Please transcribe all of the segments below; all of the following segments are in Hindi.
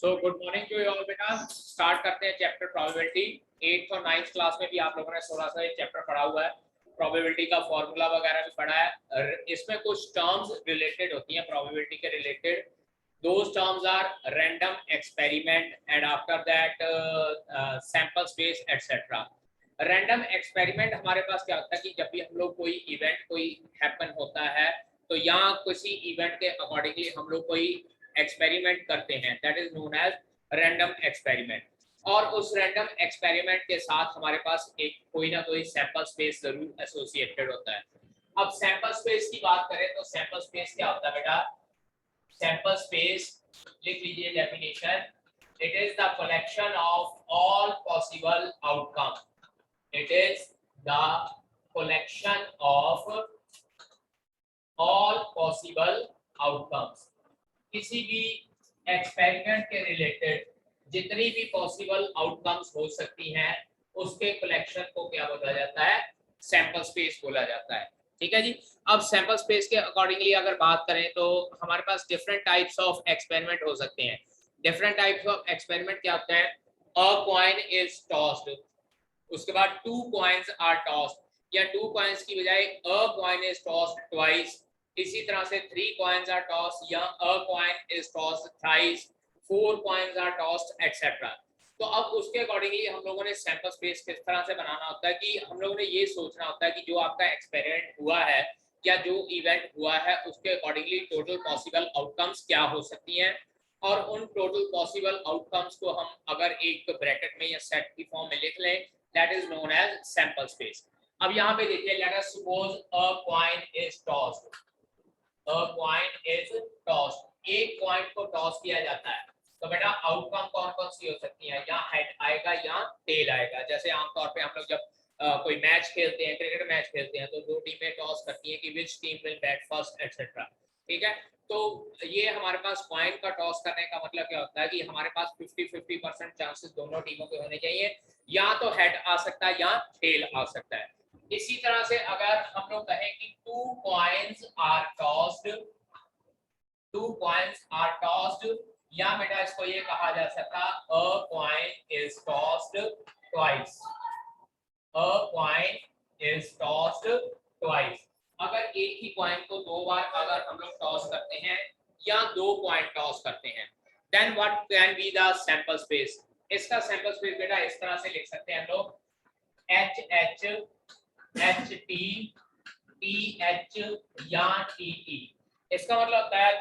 So good morning to you all बेटा। स्टार्ट करते हैं चैप्टर प्रोबेबिलिटी। 8th और 9th क्लास में भी आप लोगों ने थोड़ा सा ये चैप्टर पढ़ा हुआ है, प्रोबेबिलिटी का फॉर्मूला वगैरह भी पढ़ा है। इसमें कुछ टर्म्स रिलेटेड होती हैं प्रोबेबिलिटी के related. Those terms are random experiment and after that sample space etcetera. Random experiment हमारे पास क्या होता है कि जब भी हम लोग कोई इवेंट कोई हैपन होता है तो यहाँ किसी इवेंट के अकॉर्डिंगली हम लोग कोई एक्सपेरिमेंट करते हैं, that is known as random experiment. और उस रैंडम एक्सपेरिमेंट के साथ हमारे पास एक कोई ना कोई सैंपल स्पेस जरूर एसोसिएटेड होता है। अब सैंपल स्पेस की बात करें तो सैंपल स्पेस क्या होता है बेटा? सैंपल स्पेस लिख लीजिए definition, it is the collection of all possible outcome. It is the collection of all possible outcomes. किसी भी एक्सपेरिमेंट के रिलेटेड जितनी भी पॉसिबल आउटकम्स हो सकती हैं उसके कलेक्शन को क्या बोला जाता है? सैंपल स्पेस बोला जाता है। ठीक है जी। अब सैंपल स्पेस के अकॉर्डिंगली अगर बात करें तो हमारे पास डिफरेंट टाइप्स ऑफ एक्सपेरिमेंट हो सकते हैं। डिफरेंट टाइप्स ऑफ एक्सपेरिमेंट क्या होते हैं? अ कॉइन इज टॉस्ड, उसके बाद टू कॉइन्स आर टॉस्ड, या टू कॉइन्स की बजाय a coin is tossed twice. इसी तरह से थ्री कॉइन्स आर टॉस्ड या a coin is tossed thrice, four coins are tossed etcetera. तो अब उसके अकॉर्डिंगली हम लोगों ने सैंपल स्पेस किस तरह से बनाना होता है कि हम लोगों ने ये सोचना होता है कि जो आपका एक्सपेरिमेंट हुआ है या जो इवेंट हुआ है उसके अकॉर्डिंगली टोटल पॉसिबल आउटकम्स क्या हो सकती हैं, और उन टोटल पॉसिबल आउटकम्स को हम अगर एक ब्रैकेट में या सेट की फॉर्म में लिख लें, that is known as sample space. अब यहाँ पे देखिए, let us suppose a coin is tossed. A coin is tossed, एक कॉइन को टॉस किया जाता है तो बेटा आउटकम कौन कौन सी हो सकती है? यहाँ हेड आएगा या टेल आएगा। जैसे आमतौर पे हम लोग जब कोई मैच खेलते हैं, क्रिकेट मैच खेलते हैं, तो दो टीमें टॉस करती हैं कि which team will bat first etcetera. ठीक है, तो ये हमारे पास कॉइन का टॉस करने का मतलब क्या होता है कि हमारे पास 50-50% चांसेस दोनों टीमों के होने चाहिए, या तो हेड आ सकता है या टेल आ सकता है। इसी तरह से अगर हम लोग कहें कि two coins are tossed, two coins are tossed, या बेटा इसको ये कहा जा सकता a coin is tossed twice, a coin is tossed twice. अगर एक ही कॉइन को दो बार अगर हम लोग टॉस करते हैं या दो कॉइन टॉस करते हैं, then what can be the sample space? इसका सैंपल स्पेस बेटा इस तरह से लिख सकते हैं हम लोग, H H H T T H या टी टी। इसका मतलब होता है,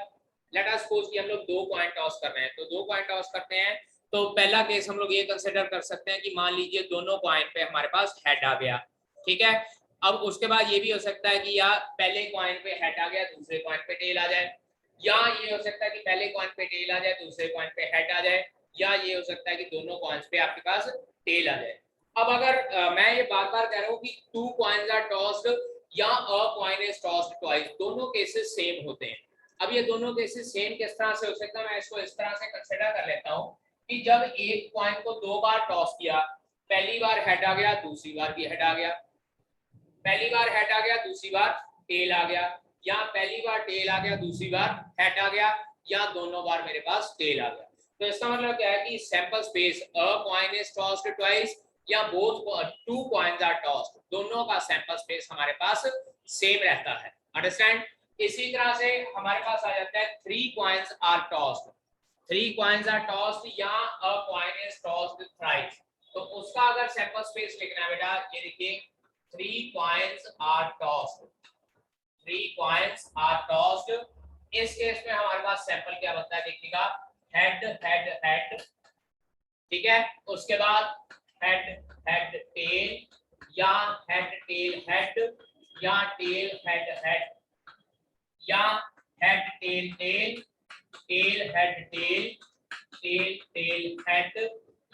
लेट अस सपोज कि हम लोग दो कॉइन टॉस कर रहे हैं, तो दो कॉइन टॉस करते हैं तो पहला केस हम लोग ये कंसीडर कर सकते हैं कि मान लीजिए दोनों कॉइन पे हमारे पास हेड आ गया। ठीक है, अब उसके बाद ये भी हो सकता है कि या पहले कॉइन पे हेड आ गया दूसरे कॉइन पे टेल आ जाए, या ये हो सकता है कि पहले कॉइन पे टेल आ जाए दूसरे कॉइन पे हेड आ जाए, या ये हो सकता है कि दोनों कॉइन्स पे आपके पास टेल आ जाए। अब अगर मैं ये बार बार कह रहा हूँ कि टू कॉइन्स आर टॉस्ड या a coin is tossed twice, दोनों केसेस सेम होते हैं। अब ये दोनों केसेस सेम किस तरह से हो सकता है? मैं इसको इस तरह से कंसीडर कर लेता हूँ कि जब एक कॉइन को दो बार टॉस किया, पहली बार हेड आ गया दूसरी बार भी हेड आ गया, पहली बार हेड आ गया दूसरी बार टेल आ गया, या पहली बार टेल आ गया दूसरी बार हेड आ गया, या दोनों बार मेरे पास टेल आ गया। तो इसका मतलब क्या है कि sample space a coin is tossed twice या both two coins are tossed, दोनों का सैंपल स्पेस हमारे पास सेम रहता है। अंडरस्टैंड? इसी तरह से हमारे पास आ जाता है three coins are tossed, three coins are tossed या a coin is tossed thrice, तो उसका अगर सैंपल स्पेस लिखना है बेटा, ये देखिए, three coins are tossed, three coins are tossed. इस केस में हमारे पास सैंपल क्या बनता है देखिएगा, हेड हेड हेड। ठीक है, उसके बाद हेड हेड टेल, या हेड टेल हेड, या टेल हेड हेड, या head tail tail, tail head tail, tail tail head,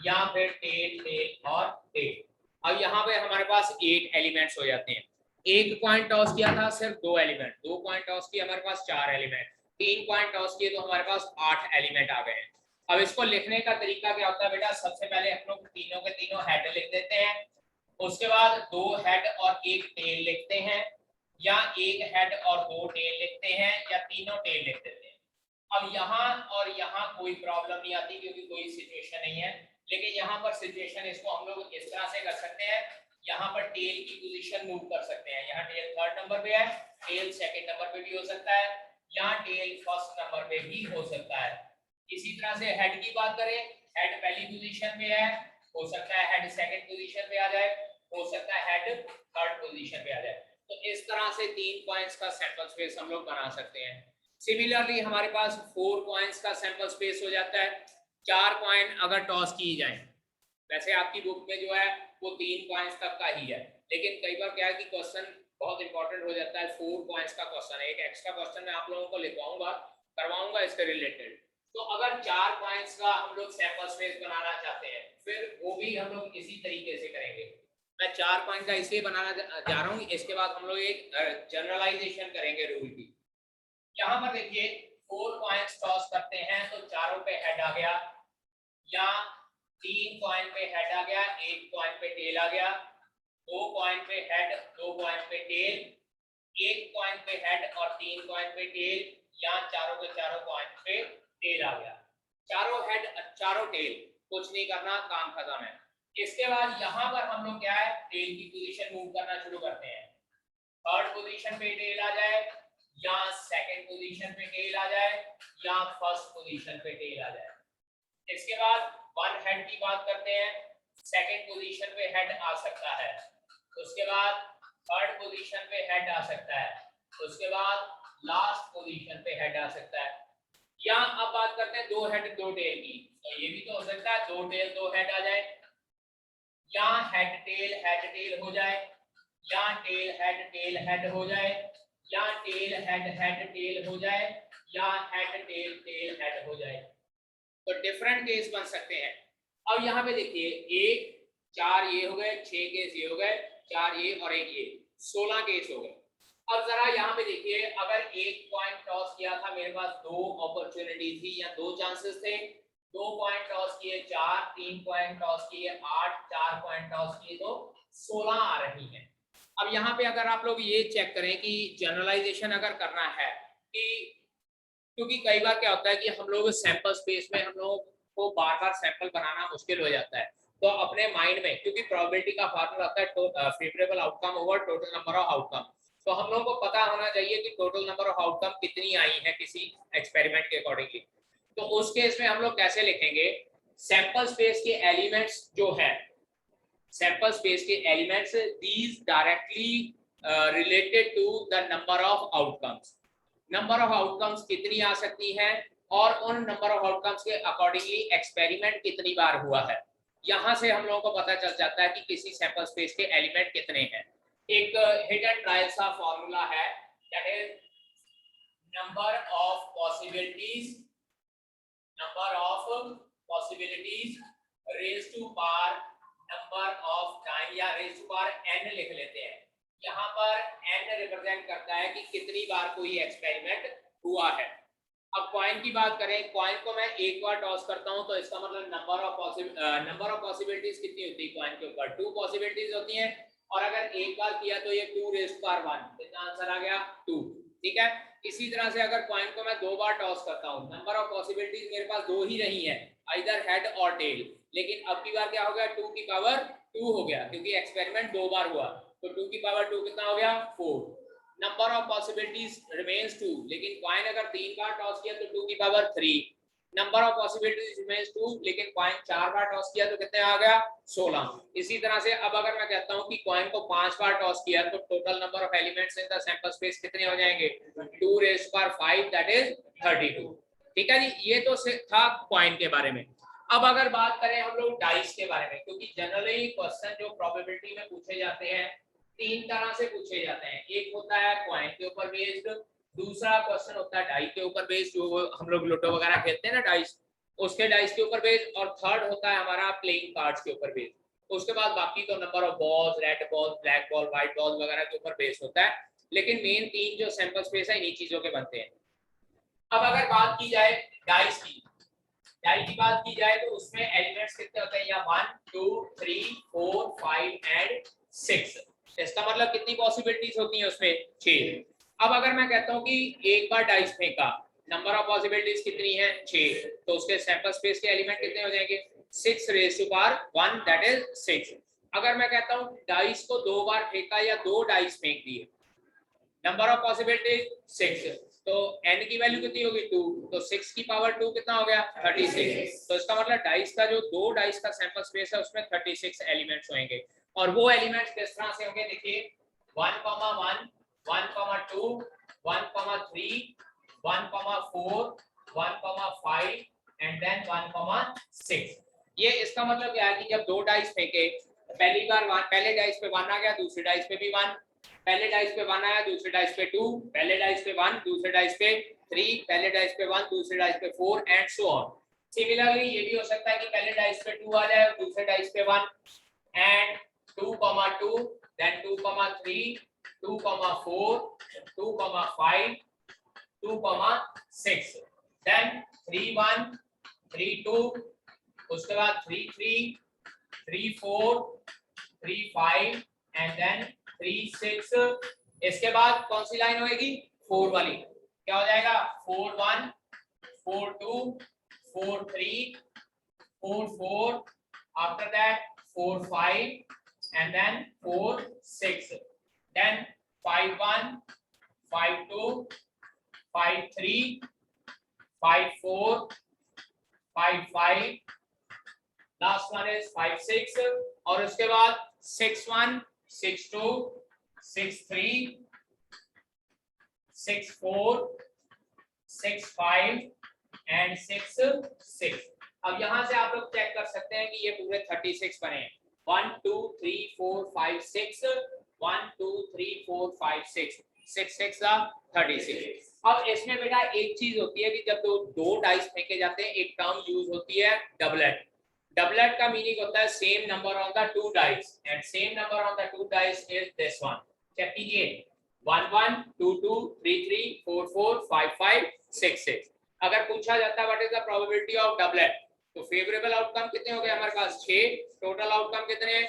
या फिर टेल टेल और टेल। अब यहाँ पे हमारे पास 8 एलिमेंट्स हो जाते हैं। एक कॉइन टॉस किया था सिर्फ 2 एलिमेंट, दो कॉइन टॉस किया हमारे पास 4 एलिमेंट, तीन कॉइन टॉस किए तो हमारे पास 8 एलिमेंट आ गए हैं। अब इसको लिखने का तरीका क्या होता है बेटा? सबसे पहले हम लोग तीनों के तीनों हेड लिख देते हैं, उसके बाद दो हेड और एक टेल लिखते हैं, या एक हेड और दो टेल लिखते हैं, या तीनों टेल लिख देते हैं। अब यहाँ और यहाँ कोई प्रॉब्लम नहीं आती क्योंकि कोई सिचुएशन नहीं है, लेकिन यहाँ पर सिचुएशन इसको हम लोग इस तरह से कर सकते हैं, यहाँ पर टेल की पोजीशन मूव कर सकते हैं। यहाँ टेल 3rd नंबर पे है, टेल 2nd नंबर पे भी हो सकता है, यहाँ टेल 1st नंबर पे भी हो सकता है। इसी तरह से हेड की बात करें, हेड पहली पोजीशन पे है, हो सकता है हेड 2nd पोजीशन पे आ जाए, हो सकता है हेड 3rd पोजीशन पे आ जाए। तो इस तरह से 3 पॉइंट्स का सैंपल स्पेस हम लोग बना सकते हैं। सिमिलरली हमारे पास 4 कॉइन्स का सैंपल स्पेस हो जाता है। 4 कॉइन अगर टॉस की जाए, वैसे आपकी बुक में जो है वो 3 कॉइन्स तक का ही है, लेकिन कई बार क्या है कि क्वेश्चन बहुत इंपॉर्टेंट हो जाता है, 4 कॉइन्स का क्वेश्चन है। एक एक्स्ट्रा क्वेश्चन मैं आप लोगों को लिखवाऊंगा, करवाऊंगा इसके रिलेटेड। तो अगर 4 कॉइन्स का हम लोग सैंपल स्पेस बनाना चाहते हैं, फिर वो भी हम लोग इसी तरीके से करेंगे। मैं 4 कॉइन का इसलिए बनाना जा रहा हूँ, इसके बाद हम लोग एक जनरलाइजेशन करेंगे रूल की। यहाँ पर देखिए 4 कॉइन्स टॉस करते हैं तो चारों पे हेड आ गया, या 3 कॉइन पे हेड आ गया, 1 कॉइन पे टेल आ गया, 2 कॉइन पे हेड, 2 कॉइन पे टेल, 1 कॉइन पे हेड और 3 कॉइन पे टेल, या चारों के चारों कॉइन पे टेल आ गया। चारों हेड चारों टेल, कुछ नहीं करना, काम खत्म है। इसके बाद यहाँ पर हम लोग क्या है, टेल की पोजीशन मूव करना शुरू करते हैं। 3rd पोजीशन पे टेल आ जाए, या 2nd पोजीशन पे टेल आ जाए, या 1st पोजीशन पे टेल आ जाए। इसके बाद 1 हेड की बात करते हैं, 2nd पोजीशन पे हेड आ सकता है, उसके बाद 3rd पोजीशन पे हेड आ सकता है, उसके बाद लास्ट पोजीशन पे हेड आ सकता है। या अब बात करते हैं 2 हेड 2 टेल की, तो ये भी तो हो सकता है 2 टेल 2 हेड आ जाए, या हेड टेल हो जाए, या टेल हेड हो जाए, या टेल हेड टेल हो जाए, या हेड टेल हेड हो जाए। तो डिफरेंट केस बन सकते हैं। अब यहाँ पे देखिए 1 4 ये हो गए, 6 केस ये हो गए, 4 ये और 1 ये, 16 केस हो गए। अब जरा यहाँ पे देखिए, अगर 1 पॉइंट टॉस किया था, मेरे पास 2 अपॉर्चुनिटी थी या 2 चांसेस थे, 2 पॉइंट टॉस किए 4, 3 पॉइंट टॉस किए 8, 4 पॉइंट टॉस किए तो 16 आ रही हैं। अब यहाँ पे अगर आप लोग ये चेक करें कि जनरलाइजेशन अगर करना है, कि क्योंकि कई बार क्या होता है कि हम लोग सैंपल स्पेस में हम लोग को बार-बार सैंपल बनाना मुश्किल हो जाता है, तो अपने माइंड में, क्योंकि प्रोबेबिलिटी का फार्मूला होता है favourable outcome over total number of outcome, तो हम लोगों को पता होना चाहिए कि टोटल नंबर ऑफ आउटकम कितनी आई है किसी एक्सपेरिमेंट के अकॉर्डिंगली। तो उस केस में हम लोग कैसे लिखेंगे, सैंपल स्पेस के एलिमेंट्स जो है, सैंपल स्पेस के elements these directly related to the number of outcomes. Number of outcomes कितनी आ सकती हैं और उन नंबर ऑफ आउटकम्स के अकॉर्डिंगली एक्सपेरिमेंट कितनी बार हुआ है, यहां से हम लोगों को पता चल जाता है कि किसी सैंपल स्पेस के एलिमेंट कितने हैं। एक हिट एंड ट्रायल सा फॉर्मूला है, that is number of possibilities raise to power number of time, या रेज टू पावर n लिख लेते हैं। यहाँ पर n रिप्रेजेंट करता है कि कितनी बार कोई एक्सपेरिमेंट हुआ है। अब कॉइन की बात करें, कॉइन को मैं एक बार टॉस करता हूं तो इसका मतलब नंबर ऑफ पॉसिबिलिटीज कितनी होती है, कॉइन के ऊपर 2 पॉसिबिलिटीज होती हैं, और अगर एक बार किया तो ये 2 रेज़ टू पावर 1, कितना आंसर आ गया 2, ठीक है। इसी तरह से अगर कॉइन को मैं 2 बार टॉस करता हूं, नंबर ऑफ पॉसिबिलिटीज मेरे पास 2 ही रही है, आइदर हेड और टेल, लेकिन अब की बार क्या हो गया, 2 की पावर 2 हो गया, क्योंकि एक्सपेरिमेंट 2 बार हुआ, तो 2 की पावर 2 कितना हो गया 4। नंबर ऑफ पॉसिबिलिटीज रिमेन्स 2, लेकिन कॉइन अगर 3 बार टॉस किया तो 2 की power 3। Number of possibilities remains 2, लेकिन कॉइन 4 बार टॉस किया तो कितने आ गया 16। इसी तरह से अब अगर मैं कहता हूं कि कॉइन को 5 बार टॉस किया तो total number of elements in the sample space कितने हो जाएंगे, 2 raise to power 5, that is 32, ठीक है जी। ये तो था कॉइन के बारे में। अब अगर बात करें हम लोग डाइस के बारे में, क्योंकि जनरली क्वेश्चन जो प्रोबेबिलिटी में पूछे जाते हैं 3 तरह से पूछे जाते हैं, एक होता है कॉइन के ऊपर बेस्ड, दूसरा क्वेश्चन होता है डाई के ऊपर बेस्ड, जो हम लोग लूडो वगैरह खेलते हैं ना डाइस, उसके डाइस के ऊपर बेस्ड, और थर्ड होता है हमारा प्लेइंग कार्ड्स के ऊपर बेस्ड। उसके बाद बाकी तो number of balls, red ball, black ball, white ball वगैरह के ऊपर बेस्ड होता है, लेकिन मेन 3 जो सैंपल स्पेस है इन्हीं चीजों के बनते हैं। अब अगर बात की जाए डाइस की, डाई की बात की जाए तो उसमें एलिमेंट्स कितने होते हैं, या 1 2 3 4 5 एंड 6, इसका मतलब कितनी पॉसिबिलिटीज होती हैं उसमें 6। अब अगर मैं कहता हूं कि एक बार डाइस फेंका नंबर ऑफ पॉसिबिलिटीज कितनी है 6, तो उसके सैंपल स्पेस के एलिमेंट कितने हो जाएंगे 6 raise to power 1 that is 6। अगर मैं कहता हूं डाइस को 2 बार फेंका या 2 डाइस फेंक दिए, नंबर ऑफ पॉसिबिलिटीज 6, तो n की वैल्यू कितनी होगी 2, तो 6 की पावर 2 कितना हो गया 36। तो इसका मतलब डाइस का जो 2 डाइस का सैंपल स्पेस है उसमें 36 एलिमेंट्स होंगे। और वो एलिमेंट्स किस तरह से होंगे देखिए 1, 1, 1, 2, 1, 3, 1, 4, 1, 5 एंड देन 1, 6। ये इसका मतलब क्या है कि जब 2 डाइस फेंके, पहली बार पहले डाइस पे 1 आ गया, दूसरे डाइस पे भी 1, पहले डाइस पे 1 आया, दूसरे डाइस पे 2, पहले डाइस पे 1, दूसरे डाइस पे 3, पहले डाइस पे 1, दूसरे डाइस पे 4 एंड सो ऑन। सिमिलरली ये भी हो सकता है कि पहले डाइस पे 2 आ जाए और दूसरे डाइस पे 1 एंड 2, 2 देन 2, 3, 2, 4, 2, 5, 2, 6 देन 3, 1, 3, 2, उसके बाद 3, 3, 3, 4, 3, 5 एंड देन 3, 6। इसके बाद कौन सी लाइन होगी 4 वाली, क्या हो जाएगा 4, 1, 4, 2, 4, 3, 4, 4, after that 4, 5 and then 4, 6, then 5, 1, 5, 2, 5, 3, 5, 4, 5, 5, last one is 5, 6 और उसके बाद 6, 1, 6, 2, 6, 3, 6, 4, 6, 5 and 6, 6। अब यहां से आप लोग चेक कर सकते हैं कि ये पूरे 36 बने हैं। 1, 2, 3, 4, 5, 6, 1, 2, 3, 4, 5, 6, 6, 6 36। अब इसमें बेटा एक चीज होती है कि जब दो डाइस फेंके जाते हैं एक टर्म यूज होती है डबलेट। डबलेट का मीनिंग होता है same number on the 2 dice and same number on the 2 dice is this one. Check कीजिए 1, 1, 2, 2, 3, 3, 4, 4, 5, 5, 6, 6। अगर पूछा जाता है what is the probability of doublet, तो फेवरेबल आउटकम कितने हो गए हमारे पास 6, टोटल आउटकम कितने हैं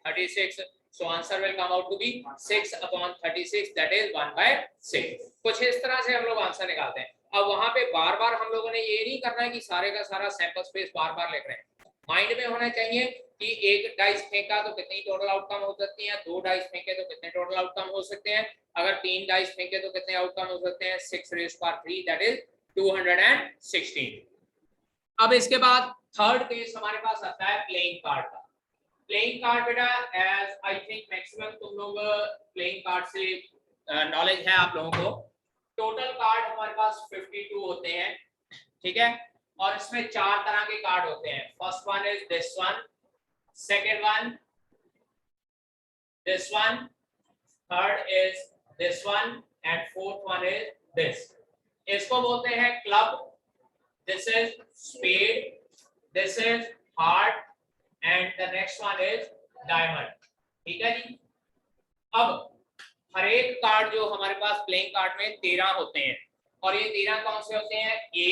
36। So answer will come out to be 6/36 that is 1/6। कुछ इस तरह से हम लोग आंसर निकालते हैं। अब वहां पे बार-बार हम लोगों ने ये नहीं करना है कि सारे का सारा सैंपल स्पेस बार-बार लिख रहे हैं। माइंड में होना चाहिए कि एक डाइस फेंका तो कितनी टोटल आउटकम हो सकती है, 2 डाइस फेंके तो कितने टोटल आउटकम हो सकते हैं, अगर 3 डाइस फेंके तो कितने आउटकम हो सकते हैं 6⁻³ दैट इज 216। अब इसके बाद थर्ड केस हमारे पास आता है प्लेइंग कार्ड का। प्लेइंग कार्ड बेटा एज आई थिंक मैक्सिमम तुम लोग प्लेइंग कार्ड से नॉलेज है आप लोगों को। टोटल कार्ड हमारे पास 52 होते हैं, ठीक है, और इसमें 4 तरह के कार्ड होते हैं। First one is this one, second one this one, third is this one and fourth one is this. इसको बोलते हैं club, this is spade, this is heart and the next one is diamond। ठीक है जी। अब हर एक कार्ड जो हमारे पास प्लेइंग कार्ड में 13 होते हैं और ये 13 कौन से होते हैं A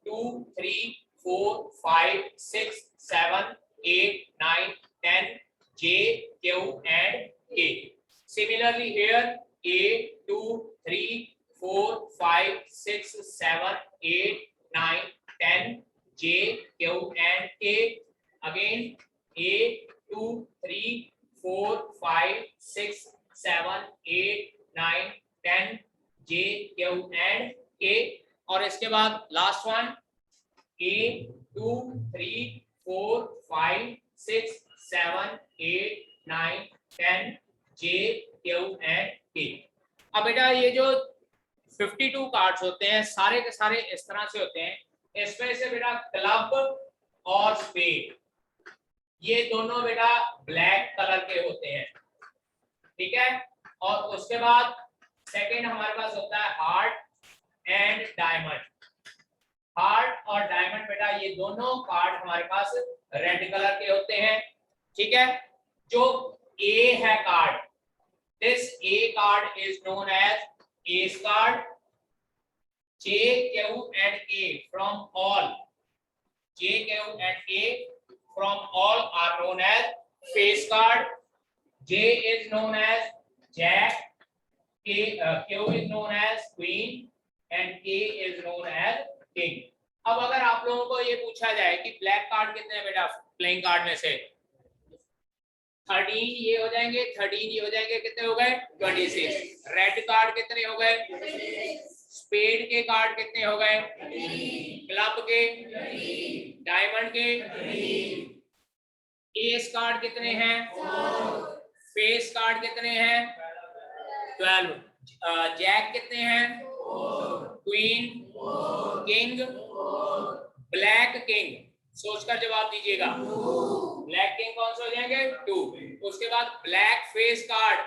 2 3 4 5 6 7 8 9 10 J Q and K। Similarly here A 2 3 4 5 6 7 8 9 10 J Q and K। Again A 2 3 4 5 6 7 8 9 10 J Q and K। और इसके बाद last one A 2 3 4 5 6 7 8 9 10 J Q and K। अब बेटा ये जो 52 कार्ड्स होते हैं सारे के सारे इस तरह से होते हैं। इसमें से बेटा क्लब और स्पेड ये दोनों बेटा ब्लैक कलर के होते हैं, ठीक है। और उसके बाद सेकंड हमारे पास होता है हार्ट एंड डायमंड। हार्ट और डायमंड बेटा ये दोनों कार्ड हमारे पास रेड कलर के होते हैं, ठीक है। जो ए है card, this A card is known as ace card. J, Q and A from all, J, Q and A from all are known as face card. J is known as Jack, Q is known as Queen and के इज नोन एज किंग। अब अगर आप लोगों को ये पूछा जाए कि ब्लैक कार्ड कितने हैं बेटा प्लेइंग कार्ड में से, 13 ये हो जाएंगे, 13 ये हो जाएंगे, कितने हो गए 26। रेड कार्ड कितने हो गए, स्पेड के कार्ड कितने हो गए, क्लब के, डायमंड के, एस कार्ड कितने हैं, फेस कार्ड कितने हैं 12, जैक कितने हैं, क्वीन, किंग, ब्लैक किंग, सोचकर जवाब दीजिएगा। ब्लैक किंग कौन से हो जाएंगे 2। उसके बाद ब्लैक फेस कार्ड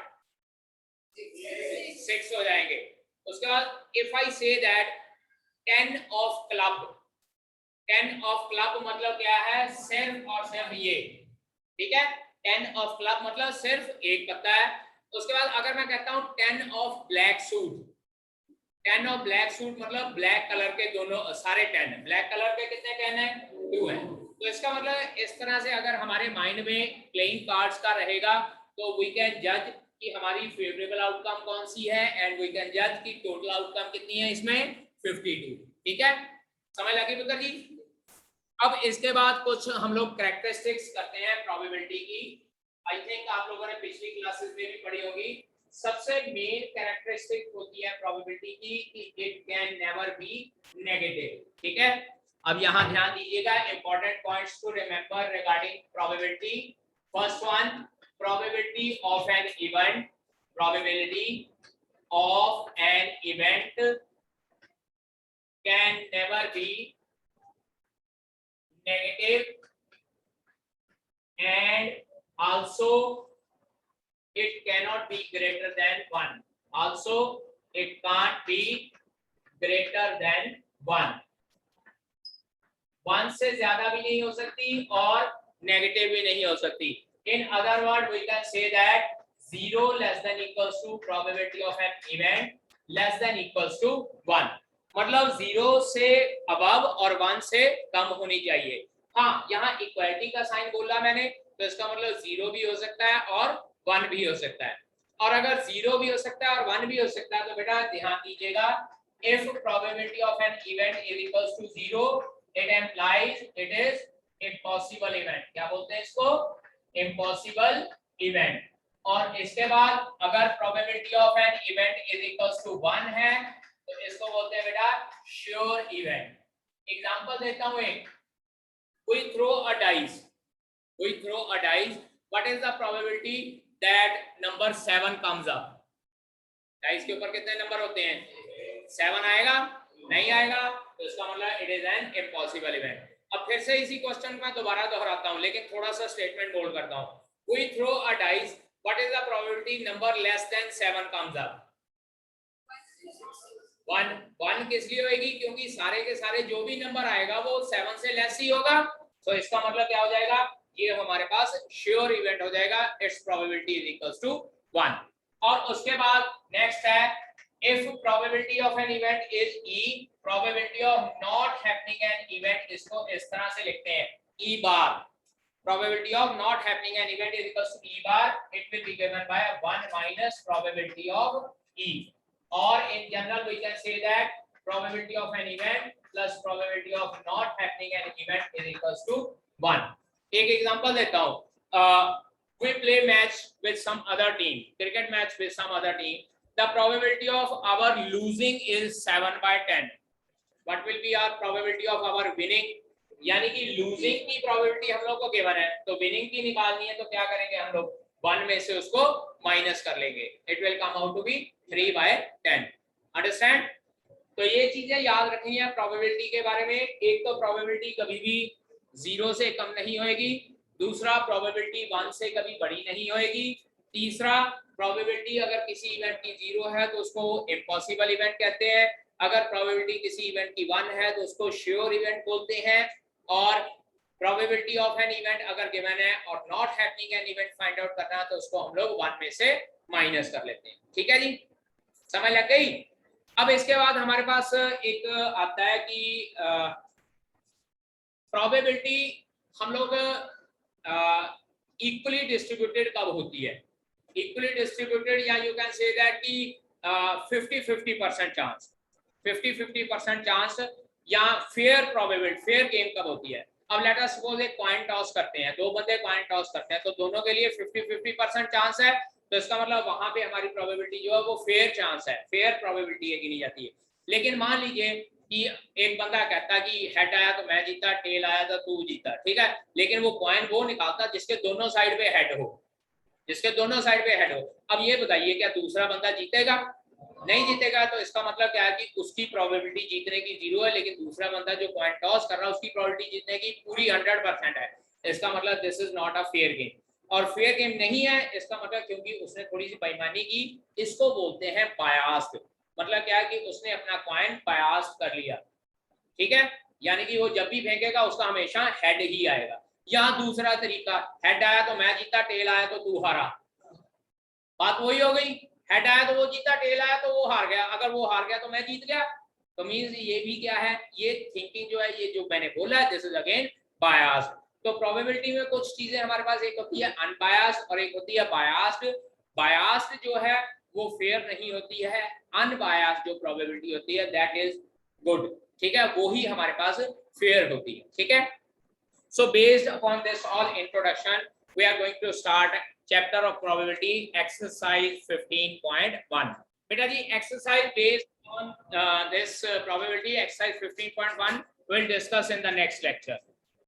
6 हो जाएंगे। उसके बाद if I say that 10 of club, 10 of club मतलब क्या है, सिर्फ और सिर्फ ये, ठीक है, 10 ऑफ क्लब मतलब सिर्फ एक पत्ता है। उसके बाद अगर मैं कहता हूं 10 of black suit, 10 of black suit मतलब ब्लैक कलर के दोनों सारे 10 है, ब्लैक कलर के कितने 10 है 2 है। तो इसका मतलब इस तरह से अगर हमारे माइंड में प्लेइंग कार्ड्स का रहेगा तो वी कैन जज कि हमारी फेवरेबल आउटकम कौन सी है एंड वी कैन जज कि टोटल आउटकम कितनी है इसमें 52। ठीक है, समझ लगी पुत्र जी। अब इसके बाद कुछ हम लोग कैरेक्टरिस्टिक्स करते हैं प्रोबेबिलिटी की। आई थिंक आप लोगों ने पिछली क्लासेस में भी पढ़ी होगी। सबसे मेन कैरेक्टरिस्टिक होती है प्रोबेबिलिटी की कि it can never be negative. ठीक है, अब यहां ध्यान दीजिएगा, important points to remember regarding probability. First one, probability of an event, probability of an event can never be negative and also it cannot be greater than 1. Also it can't be greater than 1. 1 से ज्यादा भी नहीं हो सकती और नेगेटिव भी नहीं हो सकती। In other words, we can say that 0 less than equals to probability of an event less than equals to 1. मतलब 0 से अबव और 1 से कम होनी चाहिए। हाँ, यहाँ इक्वालिटी का साइन बोला मैंने, तो इसका मतलब 0 भी हो सकता है और 1 भी हो सकता है। और अगर 0 भी हो सकता है और 1 भी हो सकता है तो बेटा ध्यान दीजिएगा, if probability of an event is equals to 0, it implies it is impossible event। क्या बोलते हैं इसको, impossible event। और इसके बाद अगर probability of an event is equals to 1 है तो इसको बोलते हैं बेटा श्योर इवेंट। एग्जांपल देता हूं एक, we throw a dice, what is the probability that number 7 comes up? Dice के ऊपर कितने नंबर होते हैं, 7 आएगा, नहीं आएगा, तो इसका मतलब it is an impossible event. अब फिर से इसी क्वेश्चन में दोबारा दोहराता हूं, लेकिन थोड़ा सा स्टेटमेंट बोल्ड करता हूं। we throw a dice, what is the probability number less than 7 comes up? 1 किस लिए होगी, क्योंकि सारे के सारे जो भी नंबर आएगा वो 7 से लेस ही होगा। तो इसका मतलब क्या हो जाएगा, ये हमारे पास श्योर इवेंट हो जाएगा, its probability is equals to 1। और उसके बाद नेक्स्ट है, if probability of an event is E, probability of not happening an event, इसको इस तरह से लिखते हैं E bar. Probability of not happening an event is equals to E bar, it will be given by 1 minus probability of E. Or in general we can say that probability of an event plus probability of not happening an event is equals to 1. एक एग्जांपल देता हूँ, we play match with some other team, cricket match with some other team, the probability of our losing is 7/10. What will be our probability of our winning? यानी कि losing की probability हम लोग को given है, तो winning की निकालनी है, तो क्या करेंगे हम लोग, 1 में से उसको माइनस कर लेंगे, it will come out to be 3/10। Understand? तो ये चीजें याद रखनी है प्रोबेबिलिटी के बारे में। एक तो प्रोबेबिलिटी कभी भी 0 से कम नहीं होएगी, दूसरा प्रोबेबिलिटी 1 से कभी बड़ी नहीं होएगी, तीसरा प्रोबेबिलिटी अगर किसी इवेंट की 0 है तो उसको इम्पॉसिबल इवेंट कहते हैं, अगर प्रोबेबिलिटी किसी इवेंट की 1 है तो उसको श्योर इवेंट बोलते हैं, और प्रोबेबिलिटी ऑफ एन इवेंट अगर गिवन है और not happening an event find out करना है तो उसको हम लोग 1 में से माइनस कर लेते हैं। ठीक है जी, समझ लग गई? अब इसके बाद हमारे पास एक आता है कि प्रोबेबिलिटी हम लोग इक्वली डिस्ट्रीब्यूटेड कब होती है। इक्वली डिस्ट्रीब्यूटेड या यू कैन से दैट कि 50-50% चांस। 50-50% चांस या फेयर प्रोबेबिलिटी, फेयर गेम कब होती है? अब लेट अस सपोज एक कॉइन टॉस करते हैं, दो बंदे कॉइन टॉस करते हैं, तो दोनों के लिए 50-50% चांस है, तो इसका मतलब वहां पे हमारी प्रोबेबिलिटी जो है वो फेयर चांस है, फेयर प्रोबेबिलिटी गिनी जाती है। लेकिन मान लीजिए कि एक बंदा कहता कि हेड आया तो मैं जीता, टेल आया तो तू जीता, ठीक है, लेकिन वो कॉइन वो निकालता जिसके दोनों साइड पे हेड हो, जिसके दोनों साइड पे हेड हो। अब ये बताइए क्या दूसरा बंदा जीतेगा? नहीं जीतेगा। तो इसका मतलब क्या है कि उसकी प्रोबेबिलिटी जीतने की 0 है, लेकिन दूसरा बंदा जो कॉइन टॉस कर रहा है उसकी प्रोबेबिलिटी जीतने की पूरी 100% है। इसका मतलब this is not a fair game. और फेयर गेम नहीं है इसका मतलब क्योंकि उसने थोड़ी सी बेईमानी की, इसको बोलते हैं बायास्ड। मतलब क्या है कि उसने अपना कॉइन बायास्ड कर लिया, ठीक है, यानी कि वो जब भी फेंकेगा उसका हमेशा हेड ही आएगा। या दूसरा तरीका, हेड आया तो मैं जीता, टेल आया तो तू हारा, बात वही हो गई। हेड आया तो वो जीता, टेल आया तो वो हार गया, अगर वो हार गया तो मैं जीत गया। तो मींस ये भी क्या है, ये थिंकिंग जो है, ये जो मैंने बोला है, दिस इज अगेन बायास्ड। तो प्रोबेबिलिटी में कुछ चीजें हमारे पास, एक होती है अनबायास्ड और एक होती है बायास्ड। बायास्ड जो है वो फेयर नहीं होती है, अनबायास्ड जो प्रोबेबिलिटी होती है दैट इज गुड, ठीक है, वो ही हमारे पास फेयर होती है, ठीक है। So based upon this all introduction, we are going to start chapter of probability exercise 15.1. बेटा जी exercise based on this probability exercise 15.1 we'll discuss in the next lecture.